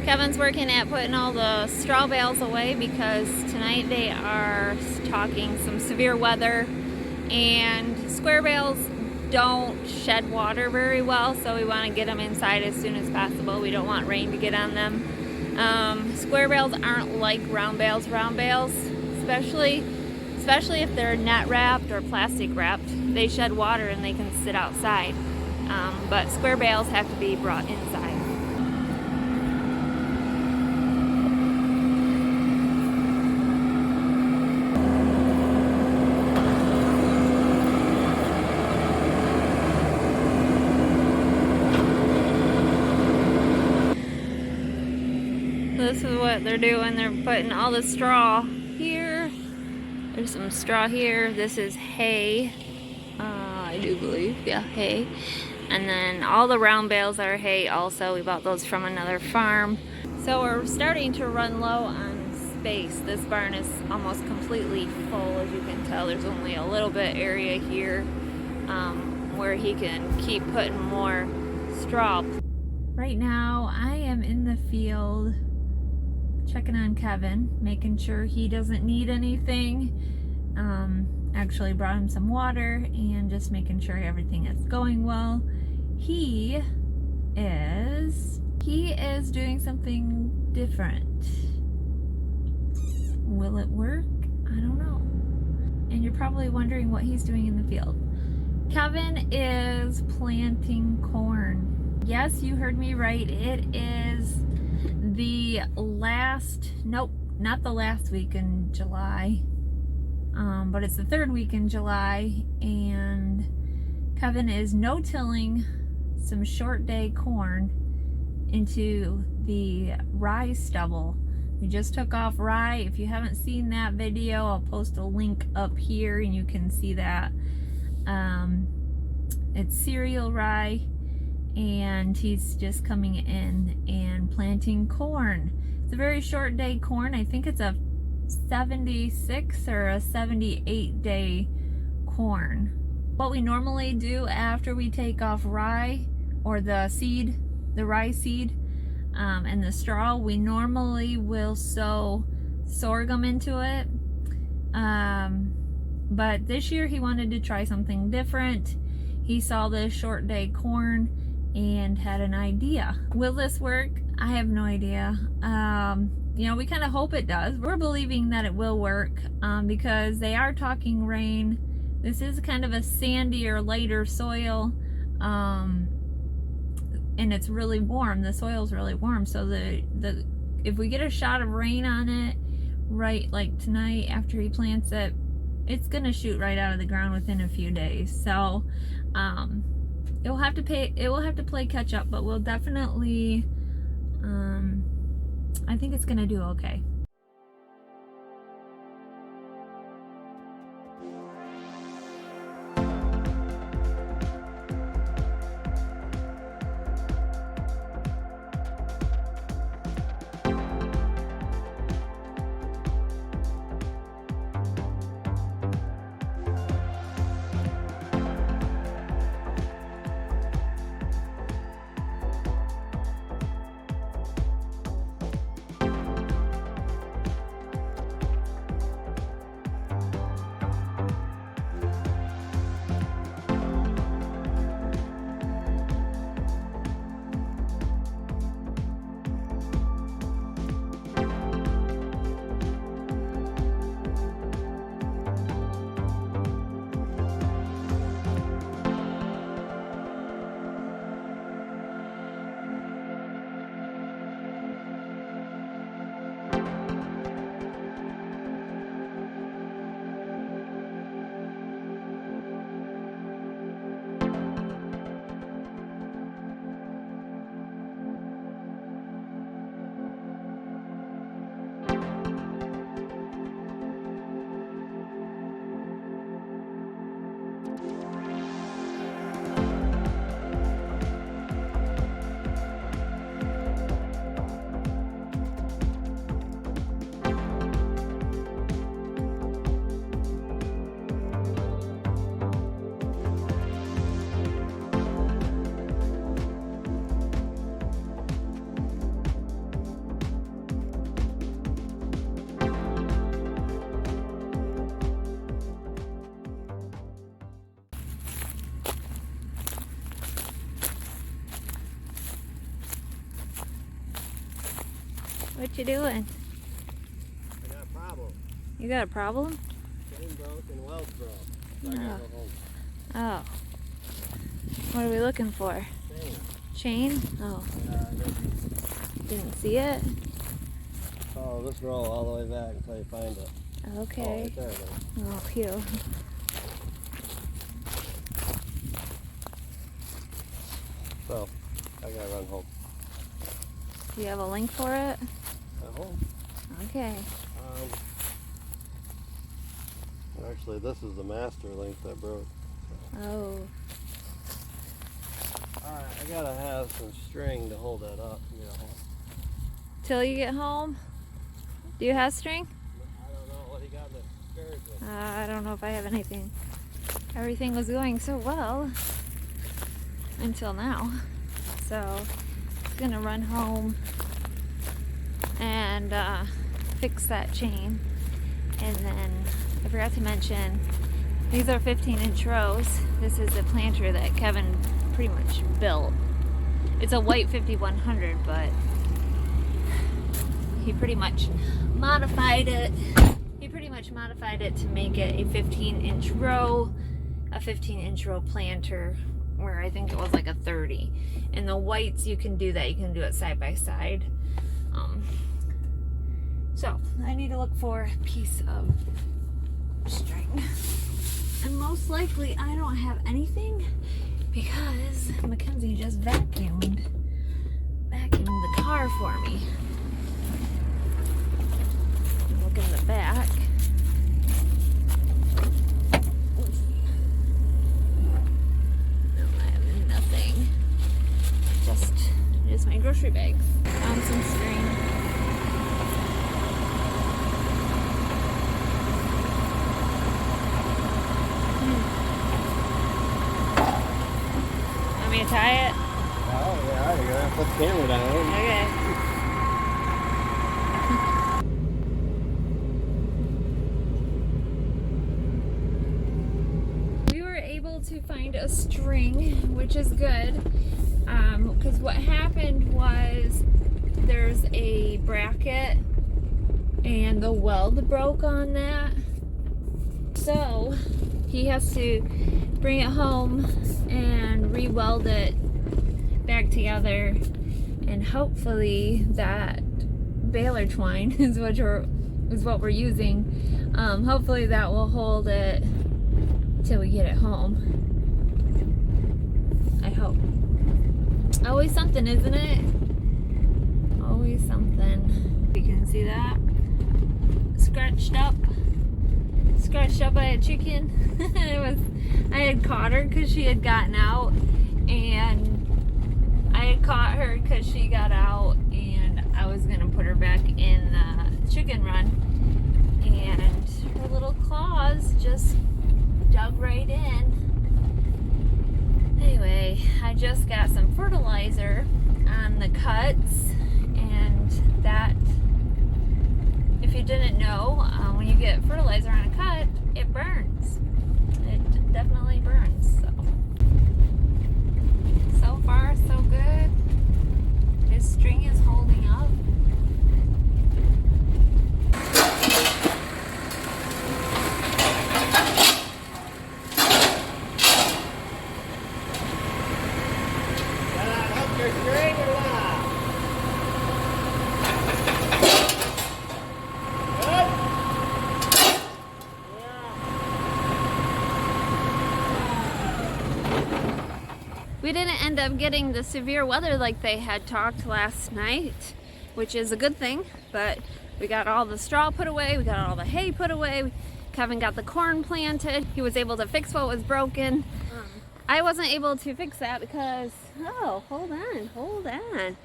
Kevin's working at putting all the straw bales away because tonight they are talking some severe weather, and square bales don't shed water very well, so we want to get them inside as soon as possible. We don't want rain to get on them. Square bales aren't like round bales. Round bales, especially if they're net wrapped or plastic wrapped, they shed water and they can sit outside. But square bales have to be brought inside. This is what they're doing. They're putting all the straw here. There's some straw here. This is hay. I do believe, yeah, hay. And then all the round bales are hay also. We bought those from another farm. So we're starting to run low on space. This barn is almost completely full, as you can tell. There's only a little bit area here where he can keep putting more straw. Right now, I am in the field checking on Kevin, making sure he doesn't need anything. Actually brought him some water and just making sure everything is going well. He is doing something different. Will it work? I don't know. And you're probably wondering what he's doing in the field. Kevin is planting corn. Yes, you heard me right. It is the last, nope, not the last week in July, but it's the third week in July, and Kevin is no-tilling some short day corn into the rye stubble. We just took off rye. If you haven't seen that video, I'll post a link up here and you can see that. It's cereal rye, and he's just coming in and planting corn. It's a very short day corn. I think it's a 76 or a 78 day corn. What we normally do after we take off rye, or the seed, the rye seed, and the straw, we normally will sow sorghum into it. But this year he wanted to try something different. He saw this short day corn and had an idea. Will this work? I have no idea. You know, we kind of hope it does. We're believing that it will work because they are talking rain. This is kind of a sandier, lighter soil, and it's really warm. The soil's really warm, so if we get a shot of rain on it, right, like tonight after he plants it, it's gonna shoot right out of the ground within a few days. So it will have to play catch up, but we'll definitely, I think it's gonna do okay. What you doing? I got a problem. You got a problem? Chain broke and welds broke. So I gotta go home. Oh. What are we looking for? Chain. Chain? Oh. Yeah, I gotta Didn't see it? follow this roll all the way back until you find it. Oh, Okay. right there it is. Oh, phew. So, I gotta run home. Do you have a link for it? Home? Okay. Actually, this is the master link that broke. Oh. Alright, I gotta have some string to hold that up and get home. Till you get home? Do you have string? I don't know what he got in the skirt with. I don't know if I have anything. Everything was going so well until now. So I'm gonna run home and fix that chain. And then I forgot to mention, these are 15-inch rows. This is the planter that Kevin pretty much built. It's a white 5100, but he pretty much modified it. He pretty much modified it to make it a 15-inch row, a 15-inch row planter, where I think it was like a 30. And the whites, you can do that. You can do it side by side. So I need to look for a piece of string. And most likely I don't have anything because Mackenzie just vacuumed the car for me. Look in the back. No, I have nothing. Just my grocery bags. Found some string. Want me to tie it? Oh, yeah, you're gonna put the camera down. Okay. We were able to find a string, which is good, because what happened was there's a bracket and the weld broke on that. So he has to bring it home and re-weld it back together, and hopefully that baler twine is what we're using. Hopefully that will hold it till we get it home. I hope. Always something, isn't it? Always something. You can see that scratched up by a chicken. I had caught her because she had gotten out, and I had caught her because she got out, and I was gonna put her back in the chicken run, and her little claws just dug right in. Anyway, I just got some fertilizer on the cuts, and that, if you didn't know, when you get fertilizer on a cut, it burns. It definitely burns. So far, so good. His string is holding up. We didn't end up getting the severe weather like they had talked last night, which is a good thing, but we got all the straw put away, we got all the hay put away, Kevin got the corn planted, he was able to fix what was broken. I wasn't able to fix that because, oh, hold on.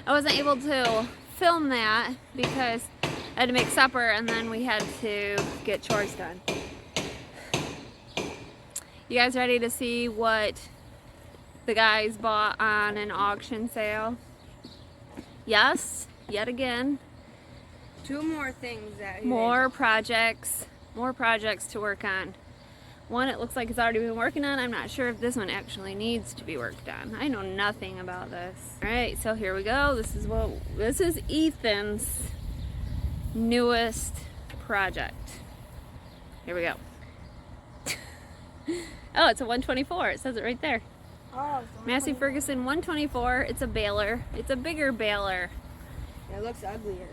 I wasn't able to film that because I had to make supper and then we had to get chores done. You guys ready to see what the guys bought on an auction sale? Yes, yet again. Two more things out here. More projects to work on. one it looks like it's already been working on. I'm not sure if this one actually needs to be worked on. I know nothing about this. All right, so here we go. This is Ethan's newest project. Here we go. Oh, it's a 124. It says it right there. Oh, Massey Ferguson 124. It's a baler. It's a bigger baler. it looks uglier.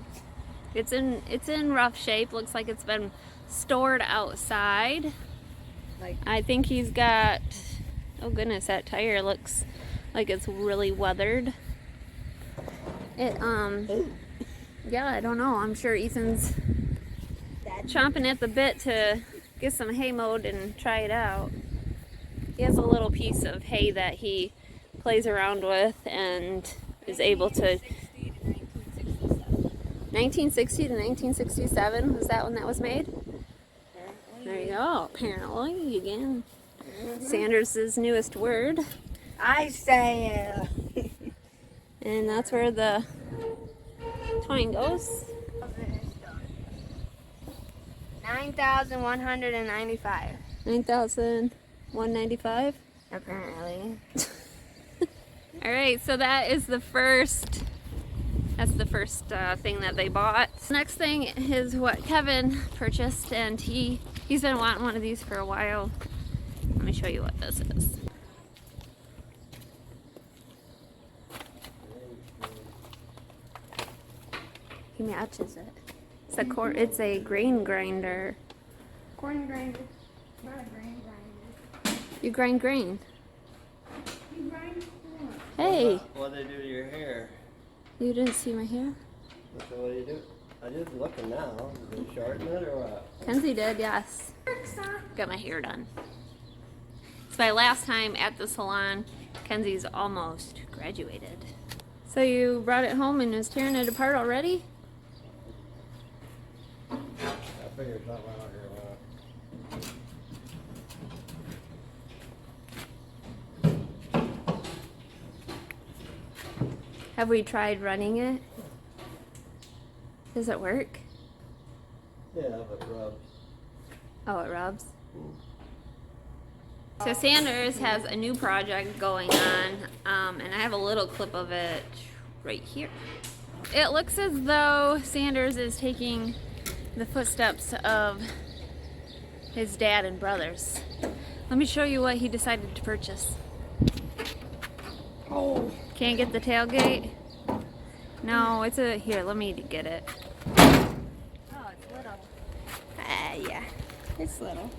It's in rough shape. Looks like it's been stored outside. Like, I think he's got, oh goodness, that tire looks like it's really weathered. Yeah, I don't know. I'm sure Ethan's chomping at the bit to get some hay mowed and try it out. He has a little piece of hay that he plays around with and is able to. 1960 to 1967 was that when that was made? There you go. Apparently, again. Sanders' newest word. I say, And that's where the twine goes. 9,195. 9,195. Apparently. All right, so that is the first. That's the first thing that they bought. Next thing is what Kevin purchased, and he's been wanting one of these for a while. Let me show you what this is. He matches it. It's a grain grinder. Corn grinder. Not a grain grinder. You grind grain. You grind corn. Hey, What do they do to your hair? you didn't see my hair? So what do you do? I'm just looking now. Did you shorten it or what? Kenzie did, yes. Got my hair done. It's my last time at the salon. Kenzie's almost graduated. So you brought it home and was tearing it apart already? I figured something out here. Have we tried running it? Does it work? Yeah, but rubs. Oh, it rubs. So Sanders has a new project going on, and I have a little clip of it right here. It looks as though Sanders is taking the footsteps of his dad and brothers. Let me show you what he decided to purchase. Oh. Can't get the tailgate? No, it's a, here, let me get it. Oh, it's little. Yeah. It's little.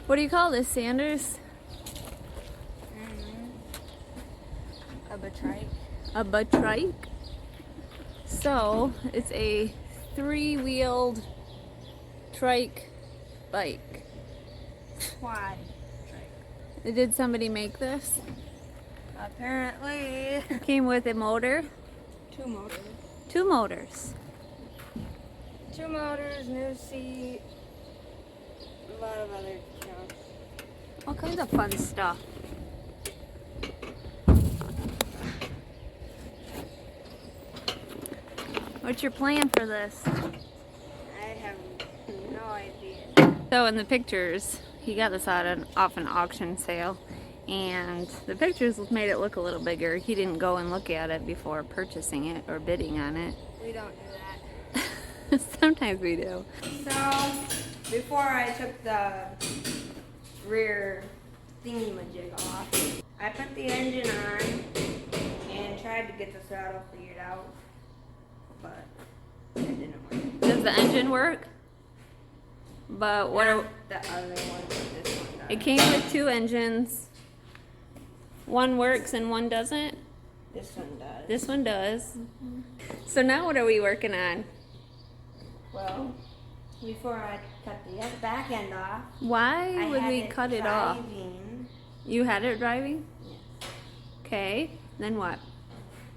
What do you call this, Sanders? A batrike. A batrike. So, it's a 3-wheeled trike bike. Quad. Did somebody make this? Apparently. Came with a motor. 2 motors. 2 motors. 2 motors, new seat, a lot of other junk. All kinds of fun stuff. What's your plan for this? I have no idea. So in the pictures, he got this off an auction sale, and the pictures made it look a little bigger. He didn't go and look at it before purchasing it or bidding on it. We don't do that. Sometimes we do. So, before I took the rear thingamajig off, I put the engine on and tried to get the throttle figured out, but it didn't work. Does the engine work? But what are, The other one, but this one does. it came with 2 engines. One works and one doesn't. This one does. This one does. So now what are we working on? Well, before I cut the back end off, Why I would had we cut it off? driving. You had it driving? Yes. Okay, then what?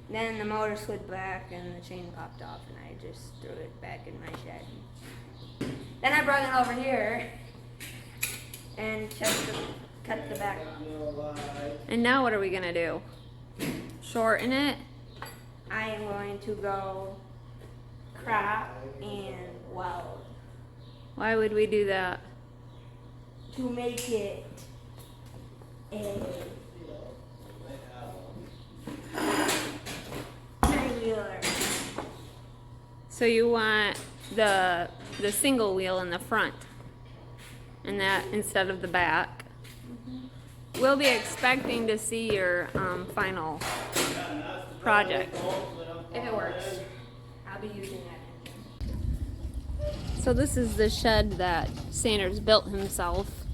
Then the motor slid back and the chain popped off, and I just threw it back in my shed. Then I brought it over here and cut the back off. And now what are we gonna do? Shorten it? I am going to go crop and weld. Why would we do that? To make it a triangular. So you want the single wheel in the front, and that instead of the back. We'll be expecting to see your final project. If it works, I'll be using that. So this is the shed that Sanders built himself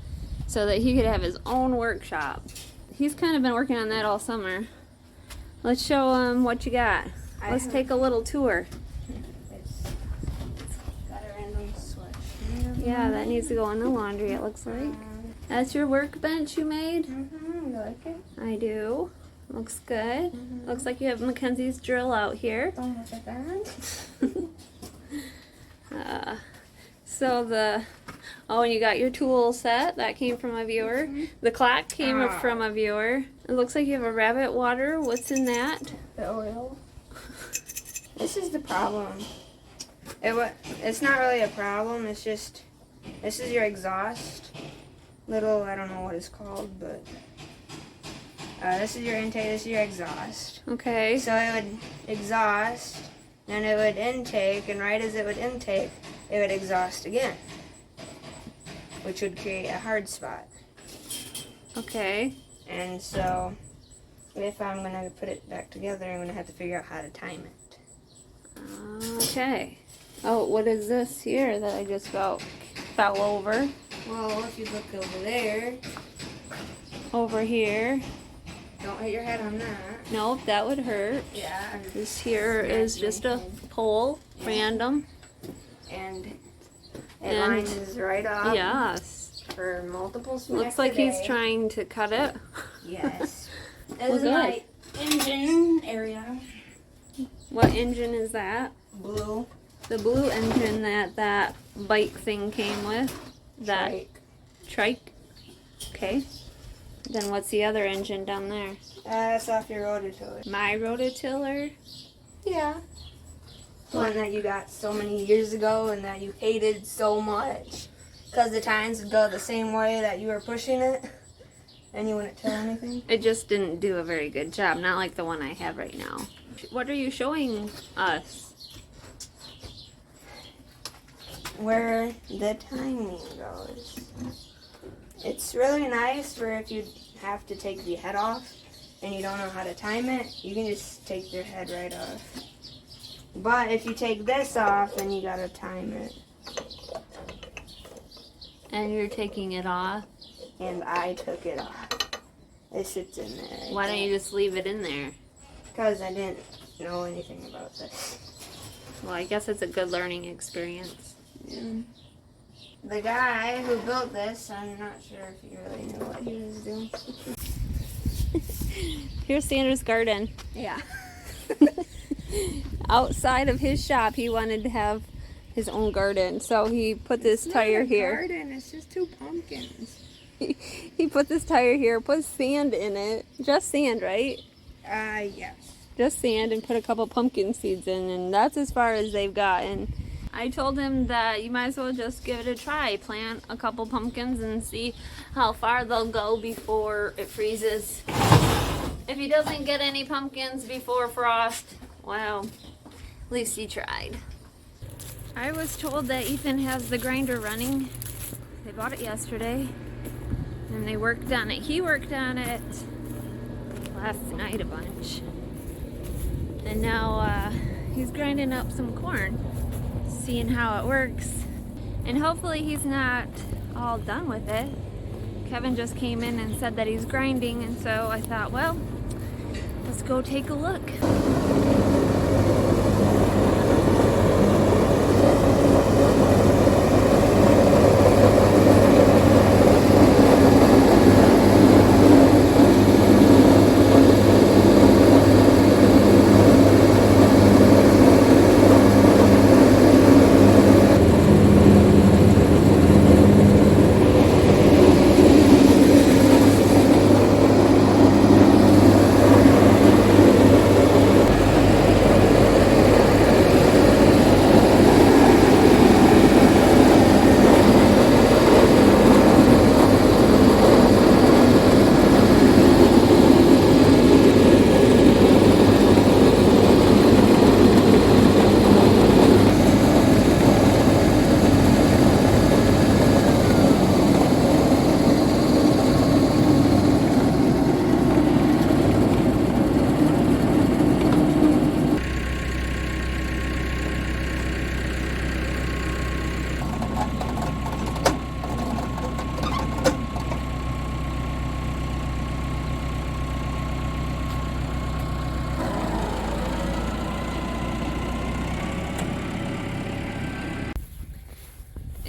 so that he could have his own workshop. He's kind of been working on that all summer. Let's show him what you got. Let's take a little tour. It's got a random switch. Yeah, that needs to go in the laundry, it looks like. That's your workbench you made? You like it? I do. Looks good. Looks like you have Mackenzie's drill out here. Oh, look at that. And you got your tool set. That came from a viewer. The clock came from a viewer. It looks like you have a rabbit water. What's in that? The oil. This is the problem. It's not really a problem. It's just, this is your exhaust. Little, I don't know what it's called, but this is your intake, this is your exhaust. Okay. So it would exhaust, then it would intake, and right as it would intake, it would exhaust again, which would create a hard spot. Okay. And so, if I'm going to put it back together, I'm going to have to figure out how to time it. Okay. Oh, what is this here that I just fell over? Well, if you look over there, Over here. don't hit your head on that. Nope, that would hurt. Yeah. This here is just a pole, random. And it And- lines right off. Yes. For multiple smacks Looks like a he's day. trying to cut it. Yes. This Well, is good. my engine area. What engine is that? Blue. The blue engine that bike thing came with. That trike. Okay. Then what's the other engine down there? That's off your rototiller. My rototiller. Yeah. The one that you got so many years ago and that you hated so much. Because the tines would go the same way that you were pushing it. And you wouldn't tell anything. It just didn't do a very good job. Not like the one I have right now. What are you showing us? Where the timing goes. It's really nice for if you have to take the head off and you don't know how to time it, you can just take your head right off. But if you take this off, then you gotta time it. And you're taking it off? And I took it off. It sits in there. Why don't you just leave it in there? Because I didn't know anything about this. Well, I guess it's a good learning experience. Yeah. The guy who built this, I'm not sure if he really knew what he was doing. Here's Sanders' garden. Yeah. Outside of his shop, he wanted to have his own garden, so he put this tire here. Garden, it's just 2 pumpkins. He put this tire here, put sand in it. Just sand, right? Yes. Just sand, and put a couple pumpkin seeds in, and that's as far as they've gotten. I told him that you might as well just give it a try. Plant a couple pumpkins and see how far they'll go before it freezes. If he doesn't get any pumpkins before frost, well, at least he tried. I was told that Ethan has the grinder running. They bought it yesterday, and they worked on it. He worked on it last night a bunch. And now he's grinding up some corn, seeing how it works. And hopefully he's not all done with it. Kevin just came in and said that he's grinding, and so I thought, well, let's go take a look.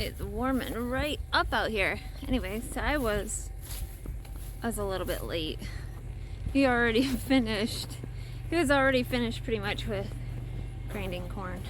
It's warming right up out here. Anyways, so I was a little bit late. He already finished. He was already finished pretty much with grinding corn.